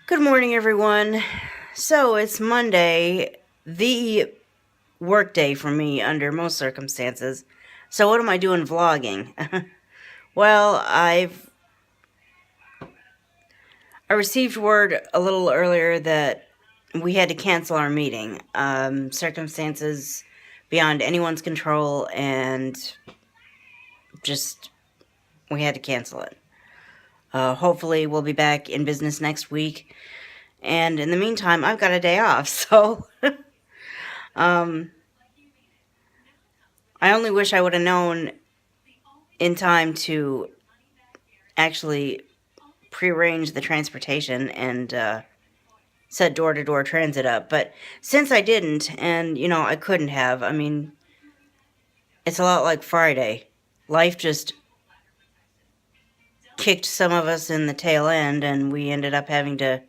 Good morning, everyone. So it's Monday, the work day for me under most circumstances. So what am I doing vlogging? well, I received word a little earlier that we had to cancel our meeting. Circumstances beyond anyone's control, and just we had to cancel it. Hopefully, we'll be back in business next week. And in the meantime, I've got a day off, so um, I only wish I would have known in time to actually prearrange the transportation and set door-to-door transit up. But since I didn't, and, I couldn't have, it's a lot like Friday. Life just kicked some of us in the tail end, and we ended up having to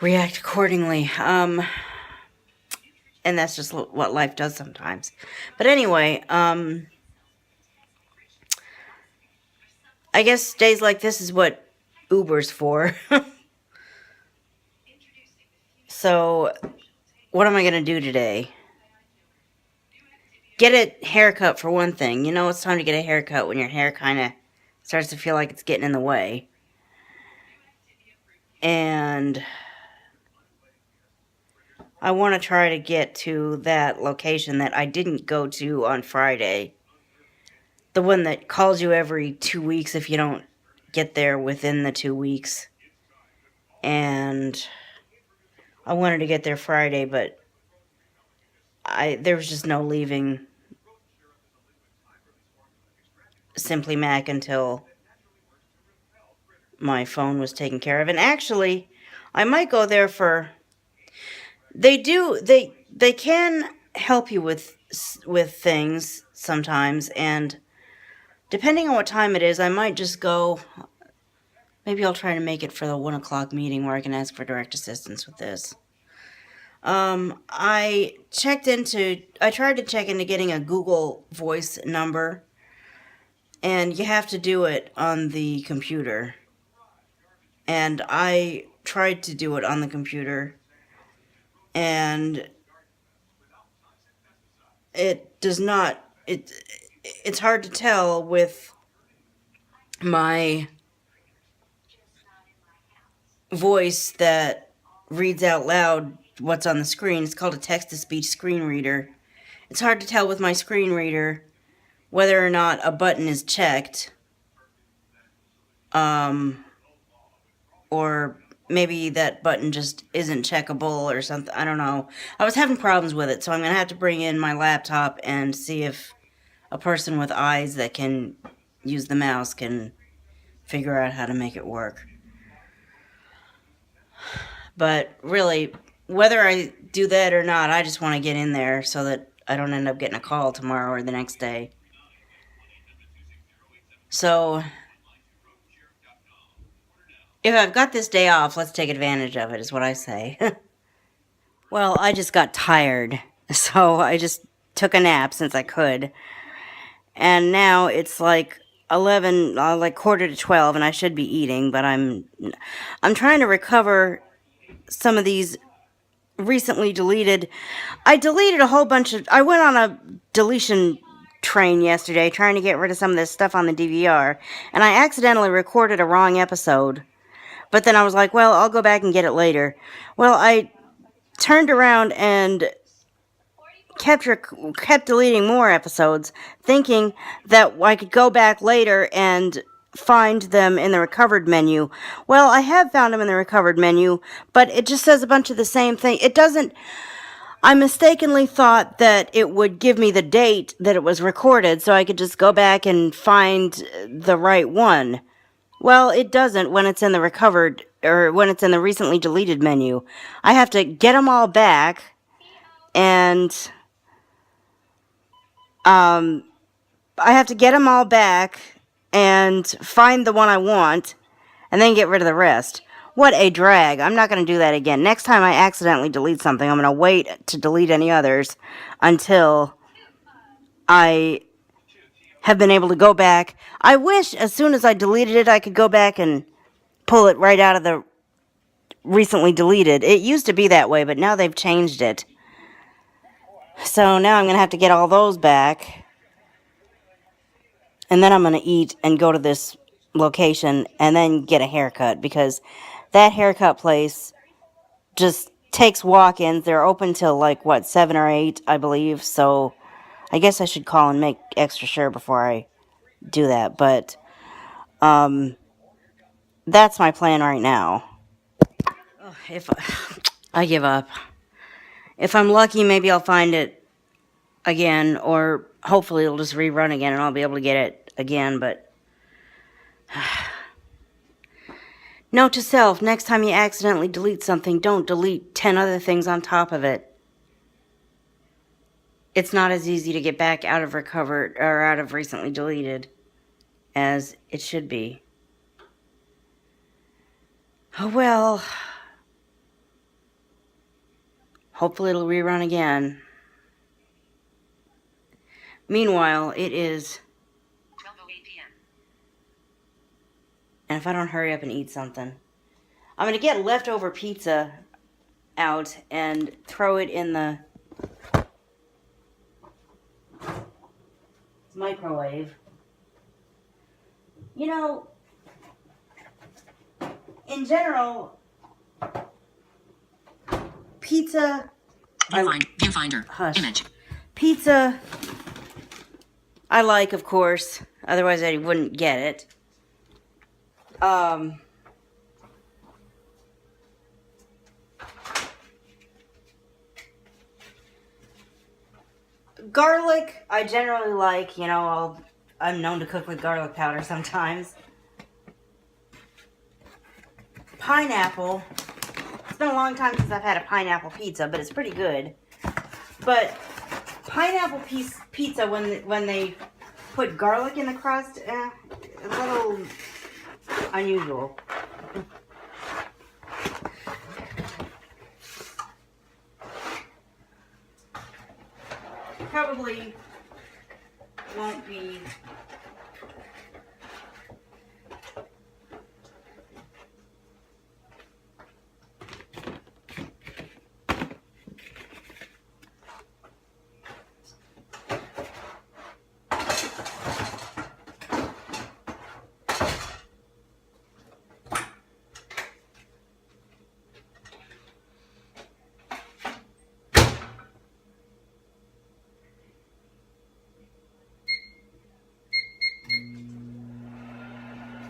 react accordingly. And that's just what life does sometimes. But anyway, I guess days like this is what Uber's for. So, what am I going to do today? Get a haircut for one thing. It's time to get a haircut when your hair kind of starts to feel like it's getting in the way. And I want to try to get to that location that I didn't go to on Friday. The one that calls you every 2 weeks if you don't get there within the 2 weeks. And I wanted to get there Friday, but there was just no leaving Simply Mac until my phone was taken care of. And actually, I might go there for... They can help you with things sometimes, and depending on what time it is, I might just go... Maybe I'll try to make it for the 1 o'clock meeting where I can ask for direct assistance with this. I tried to check into getting a Google Voice number, and you have to do it on the computer. And I tried to do it on the computer, and it does not, it's hard to tell with my voice that reads out loud what's on the screen. It's called a text-to-speech screen reader. It's hard to tell with my screen reader whether or not a button is checked, or maybe that button just isn't checkable or something. I don't know. I was having problems with it, so I'm going to have to bring in my laptop and see if a person with eyes that can use the mouse can figure out how to make it work. But really, whether I do that or not, I just want to get in there so that I don't end up getting a call tomorrow or the next day. So, if I've got this day off, let's take advantage of it, is what I say. Well, I just got tired, so I just took a nap since I could. And now it's like 11, like quarter to 12, and I should be eating, but I'm trying to recover some of these recently deleted. I deleted a whole bunch of... I went on a deletion train yesterday trying to get rid of some of this stuff on the DVR, and I accidentally recorded a wrong episode. But then I was like, well, I'll go back and get it later. Well, I turned around and kept deleting more episodes, thinking that I could go back later and find them in the recovered menu. Well, I have found them in the recovered menu, but it just says a bunch of the same thing. It doesn't... I mistakenly thought that it would give me the date that it was recorded so I could just go back and find the right one. Well, it doesn't when it's in the recovered, or when it's in the recently deleted menu. I have to get them all back, and I have to get them all back and find the one I want, and then get rid of the rest. What a drag. I'm not going to do that again. Next time I accidentally delete something, I'm going to wait to delete any others until I have been able to go back. I wish as soon as I deleted it, I could go back and pull it right out of the recently deleted. It used to be that way, but now they've changed it. So now I'm going to have to get all those back. And then I'm going to eat and go to this location and then get a haircut, because that haircut place just takes walk-ins. They're open till like, what, 7 or 8, I believe. So I guess I should call and make extra sure before I do that. But that's my plan right now. If I give up. If I'm lucky, maybe I'll find it again, or hopefully it'll just rerun again and I'll be able to get it again. But note to self, next time you accidentally delete something, don't delete 10 other things on top of it. It's not as easy to get back out of recovered or out of recently deleted as it should be. Oh well. Hopefully it'll rerun again. Meanwhile, it is 12:08 p.m. And if I don't hurry up and eat something, I'm going to get leftover pizza out and throw it in the microwave. You know, in general, pizza... Viewfinder. Hush. Image. Pizza, I like, of course. Otherwise, I wouldn't get it. Garlic, I generally like. You know, I'm known to cook with garlic powder sometimes. Pineapple. It's been a long time since I've had a pineapple pizza, but it's pretty good. But pineapple pizza, when they put garlic in the crust, a little unusual. Probably won't be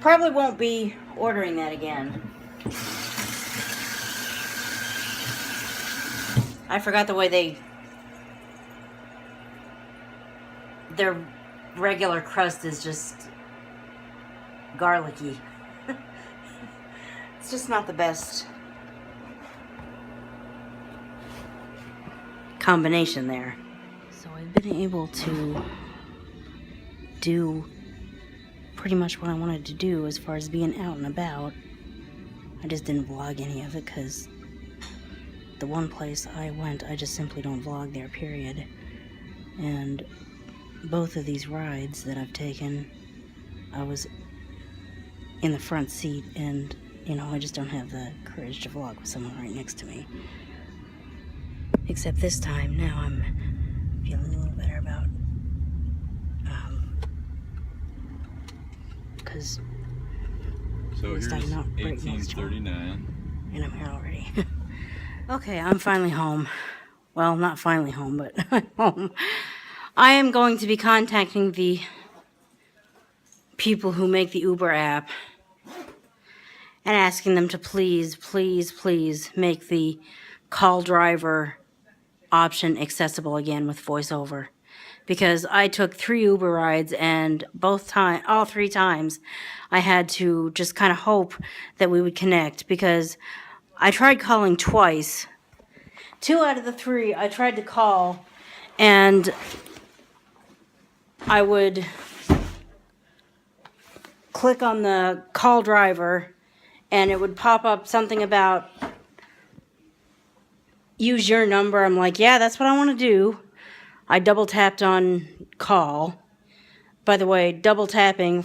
Probably won't be ordering that again. I forgot the way their regular crust is just garlicky. It's just not the best combination there. So I've been able to do pretty much what I wanted to do as far as being out and about. I just didn't vlog any of it because the one place I went, I just simply don't vlog there, period. And both of these rides that I've taken, I was in the front seat, and you know, I just don't have the courage to vlog with someone right next to me. Except this time, now I'm feeling a little better about because so here's I'm not right next to 1839. and I'm here already. Okay, I'm finally home. Well, not finally home, but I'm home. I am going to be contacting the people who make the Uber app and asking them to please, please, please make the call driver option accessible again with voiceover. Because I took 3 Uber rides, and all 3 times, I had to just kind of hope that we would connect, because I tried calling twice. 2 out of the 3 I tried to call, and I would click on the call driver, and it would pop up something about use your number. I'm like, yeah, that's what I want to do. I double tapped on call. By the way, double tapping,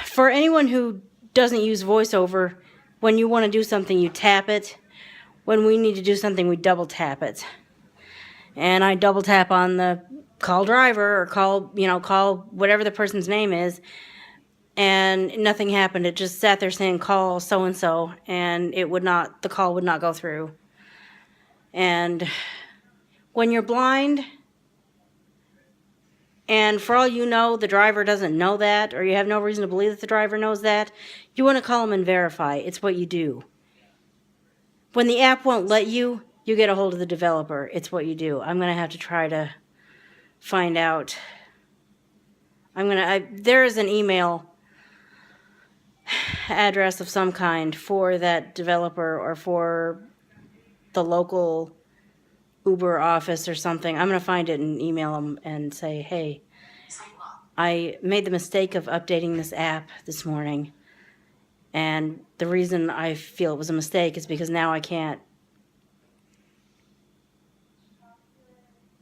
for anyone who doesn't use voiceover, when you want to do something, you tap it. When we need to do something, we double tap it. And I double tap on the call driver or call whatever the person's name is. And nothing happened. It just sat there saying call so-and-so, and the call would not go through. And when you're blind, and for all you know, the driver doesn't know that, or you have no reason to believe that the driver knows that, you want to call them and verify. It's what you do. When the app won't let you, you get a hold of the developer. It's what you do. I'm going to have to try to find out. There is an email address of some kind for that developer or for the local Uber office or something. I'm going to find it and email them and say, hey, I made the mistake of updating this app this morning. And the reason I feel it was a mistake is because now I can't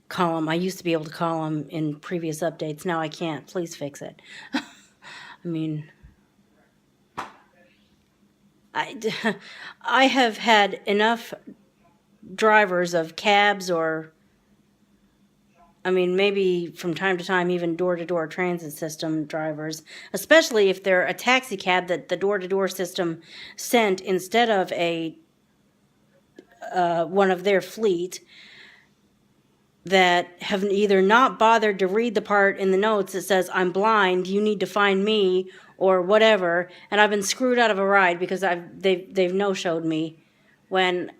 call them. I used to be able to call them in previous updates. Now I can't. Please fix it. I mean, I have had enough drivers of cabs or, maybe from time to time even door-to-door transit system drivers, especially if they're a taxi cab that the door-to-door system sent instead of one of their fleet, that have either not bothered to read the part in the notes that says, I'm blind, you need to find me, or whatever, and I've been screwed out of a ride because they've no-showed me when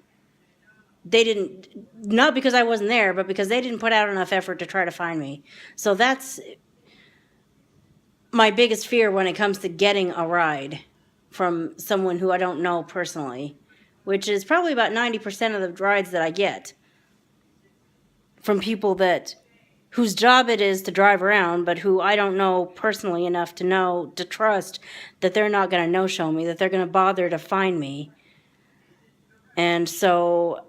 they didn't, not because I wasn't there, but because they didn't put out enough effort to try to find me. So that's my biggest fear when it comes to getting a ride from someone who I don't know personally, which is probably about 90% of the rides that I get from people whose job it is to drive around, but who I don't know personally enough to trust that they're not going to no-show me, that they're going to bother to find me. And so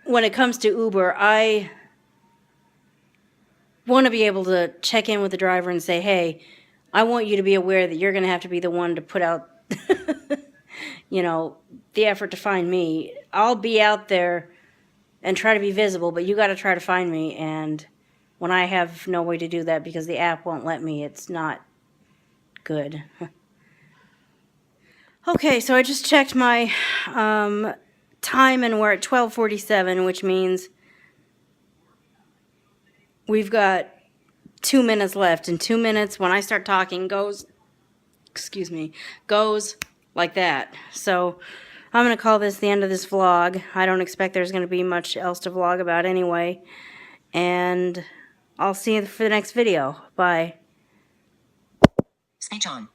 when it comes to Uber, I want to be able to check in with the driver and say, hey, I want you to be aware that you're going to have to be the one to put out, the effort to find me. I'll be out there and try to be visible, but you got to try to find me. And when I have no way to do that because the app won't let me, it's not good. Okay, so I just checked my time and we're at 12:47, which means we've got 2 minutes left. And 2 minutes, when I start talking, goes like that. So I'm going to call this the end of this vlog. I don't expect there's going to be much else to vlog about anyway. And I'll see you for the next video. Bye. Speech on.